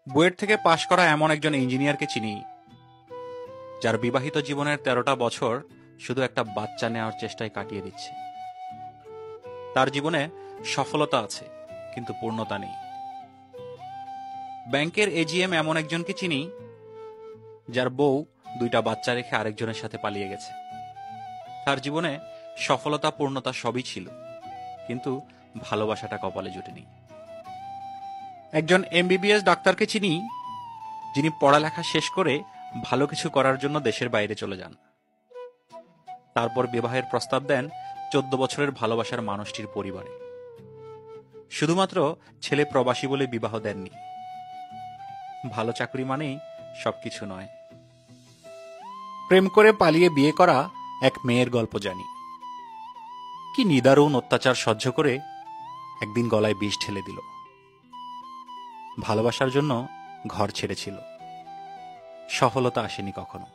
বুয়েট থেকে পাশ করা এমন একজন ইঞ্জিনিয়ারকে চিনি, যার বিবাহিত জীবনের 13টা বছর শুধু একটা বাচ্চা নেওয়ার চেষ্টায় কাটিয়ে দিচ্ছে। তার জীবনে সফলতা আছে, কিন্তু পূর্ণতা নেই। ব্যাংকের এজিএম এমন একজনকে চিনি, যার বউ 2টা বাচ্চা রেখে আরেকজনের সাথে পালিয়ে গেছে। তার জীবনে সফলতা পূর্ণতা সবই ছিল, কিন্তু ভালোবাসাটা কপালে জুটেনি। একজন এমবিবিএস ডাক্তারকে চিনি, যিনি পড়ালেখা শেষ করে ভালো কিছু করার জন্য দেশের বাইরে চলে যান। তারপর বিবাহের প্রস্তাব দেন 14 বছরের ভালোবাসার মানুষটির পরিবারে। শুধুমাত্র ছেলে প্রবাসী বলে বিবাহ দেননি। ভালো চাকরি মানেই সবকিছু নয়। প্রেম করে পালিয়ে বিয়ে করা এক মেয়ের গল্প জানি। কি নিদারুণ অত্যাচার সহ্য করে একদিন গলায় বিষ ঢেলে দিল। ভালোবাসার জন্য ঘর ছেড়েছিল, সফলতা আসেনি কখনো।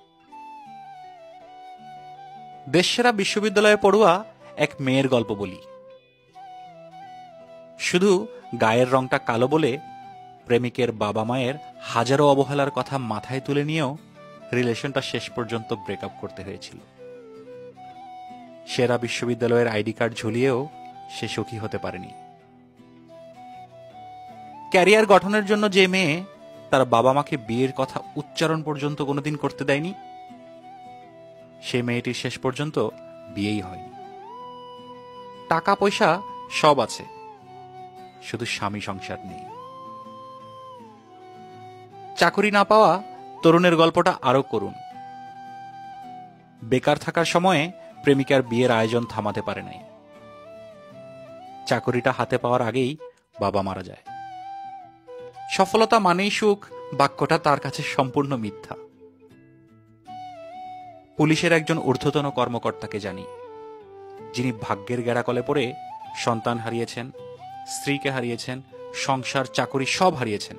দেশসেরা বিশ্ববিদ্যালয়ে পড়ুয়া এক মেয়ের গল্প বলি। শুধু গায়ের রংটা কালো বলে প্রেমিকের বাবা মায়ের হাজারো অবহেলার কথা মাথায় তুলে নিয়েও রিলেশনটা শেষ পর্যন্ত ব্রেকআপ করতে হয়েছিল। সেরা বিশ্ববিদ্যালয়ের আইডি কার্ড ঝুলিয়েও সে সুখী হতে পারেনি। ক্যারিয়ার গঠনের জন্য যে মেয়ে তার বাবা মাকে বিয়ের কথা উচ্চারণ পর্যন্ত কোনোদিন করতে দেয়নি, সে মেয়েটির শেষ পর্যন্ত বিয়েই হয়নি। টাকা পয়সা সব আছে, শুধু স্বামী সংসার নেই। চাকরি না পাওয়া তরুণের গল্পটা আরো করুন। বেকার থাকার সময়ে প্রেমিকার বিয়ের আয়োজন থামাতে পারে নাই। চাকরিটা হাতে পাওয়ার আগেই বাবা মারা যায়। সফলতা মানেই সুখ বাক্যটা তার কাছে সম্পূর্ণ মিথ্যা। পুলিশের একজন ঊর্ধ্বতন কর্মকর্তাকে জানি, যিনি ভাগ্যের গেড়াকলে পড়ে সন্তান হারিয়েছেন, স্ত্রীকে হারিয়েছেন, সংসার চাকরি সব হারিয়েছেন।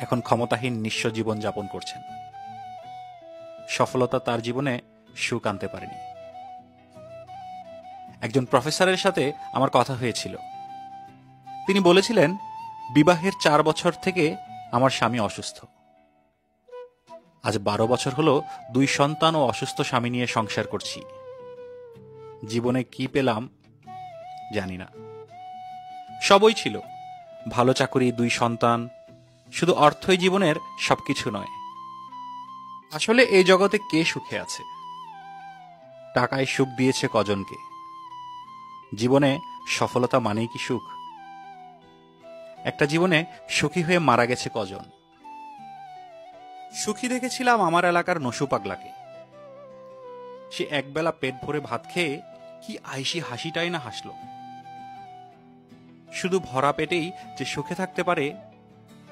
এখন ক্ষমতাহীন নিঃস্ব জীবন যাপন করছেন। সফলতা তার জীবনে সুখ আনতে পারেনি। একজন প্রফেসরের সাথে আমার কথা হয়েছিল। তিনি বলেছিলেন, বিবাহের 4 বছর থেকে আমার স্বামী অসুস্থ। আজ 12 বছর হলো 2 সন্তান ও অসুস্থ স্বামী নিয়ে সংসার করছি। জীবনে কি পেলাম জানি না। সবই ছিল, ভালো চাকরি, 2 সন্তান। শুধু অর্থই জীবনের সবকিছু নয়। আসলে এই জগতে কে সুখে আছে? টাকায় সুখ দিয়েছে কজনকে? জীবনে সফলতা মানেই কি সুখ? একটা জীবনে সুখী হয়ে মারা গেছে কজন? সুখী দেখেছিলাম আমার এলাকার নসু পাগলাকে। সে একবেলা পেট ভরে ভাত খেয়ে কি আইসি হাসিটাই না হাসল। শুধু ভরা পেটেই যে সুখে থাকতে পারে,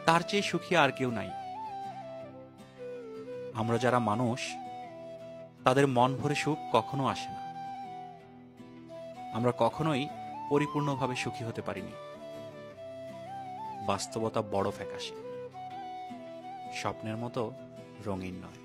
তার চেয়ে সুখী আর কেউ নাই। আমরা যারা মানুষ, তাদের মন ভরে সুখ কখনো আসে না। আমরা কখনোই পরিপূর্ণভাবে সুখী হতে পারিনি। বাস্তবতা বড় ফ্যাকাশে, স্বপ্নের মতো রঙিন নয়।